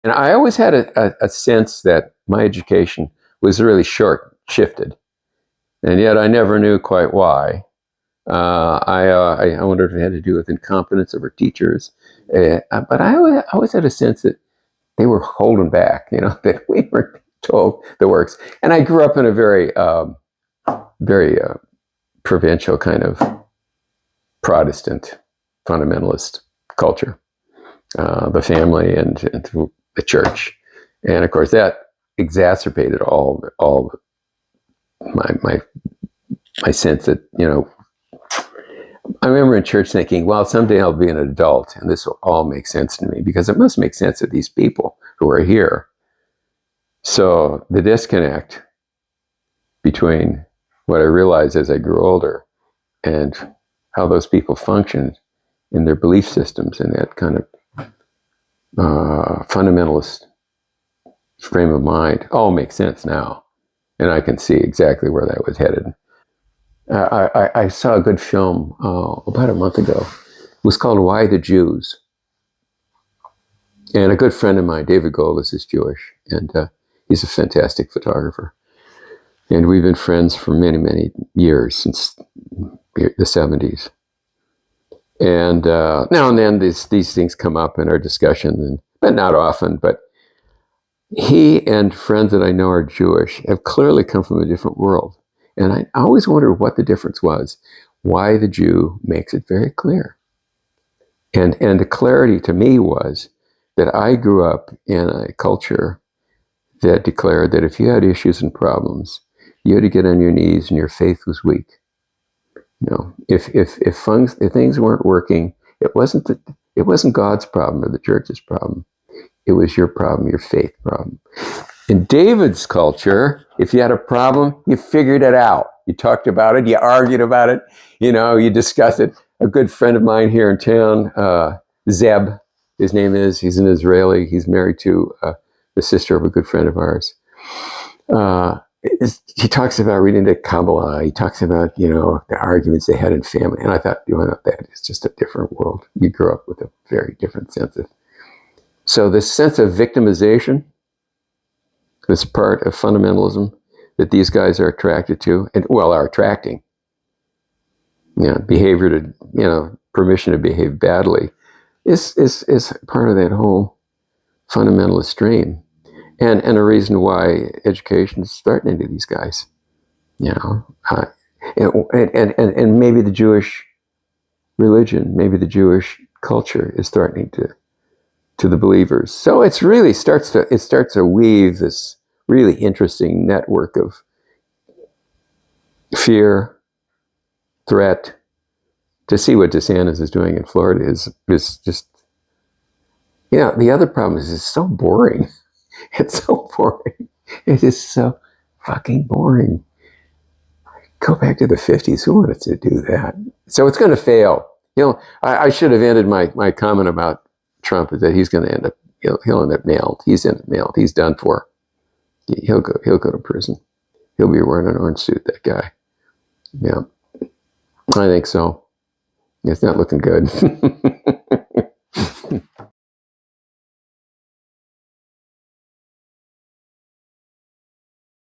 And I always had a sense that my education was really shifted, and yet I never knew quite why. I wondered if it had to do with incompetence of our teachers, but I always had a sense that they were holding back, that we weren't told the works. And I grew up in a very provincial kind of Protestant fundamentalist culture, the family and the church, and of course that exacerbated all my sense that I remember in church thinking, well, someday I'll be an adult and this will all make sense to me, because it must make sense to these people who are here. So the disconnect between what I realized as I grew older and how those people functioned in their belief systems in that kind of fundamentalist frame of mind all makes sense now. And I can see exactly where that was headed. I saw a good film about a month ago. It was called Why the Jews? And a good friend of mine, David Goldis, is Jewish, and he's a fantastic photographer. And we've been friends for many, many years, since the 70s. And now and then these things come up in our discussion, but not often. But he and friends that I know are Jewish have clearly come from a different world. And I always wondered what the difference was. Why the Jew makes it very clear. And the clarity to me was that I grew up in a culture that declared that if you had issues and problems, you had to get on your knees and your faith was weak. If things weren't working, it wasn't God's problem or the church's problem. It was your problem, your faith problem. In David's culture, if you had a problem, you figured it out. You talked about it, you argued about it, you discussed it. A good friend of mine here in town, Zeb, his name is, he's an Israeli. He's married to the sister of a good friend of ours. He talks about reading the Kabbalah. He talks about, the arguments they had in family. And I thought, that is just a different world. You grew up with a very different sense of. So this sense of victimization, this part of fundamentalism that these guys are attracted to, and are attracting. Behavior to, permission to behave badly is part of that whole fundamentalist stream. And a reason why education is threatening to these guys, and maybe the Jewish religion, maybe the Jewish culture is threatening to the believers. So it starts to weave this really interesting network of fear, threat. To see what DeSantis is doing in Florida is just, the other problem is it's so boring. It's so boring. It is so fucking boring. Go back to the 50s. Who wanted to do that? So it's going to fail. I should have ended my comment about Trump is that he's going to end up, he'll end up nailed. He's nailed. He's done for. He'll go to prison. He'll be wearing an orange suit, that guy. Yeah, I think so. It's not looking good.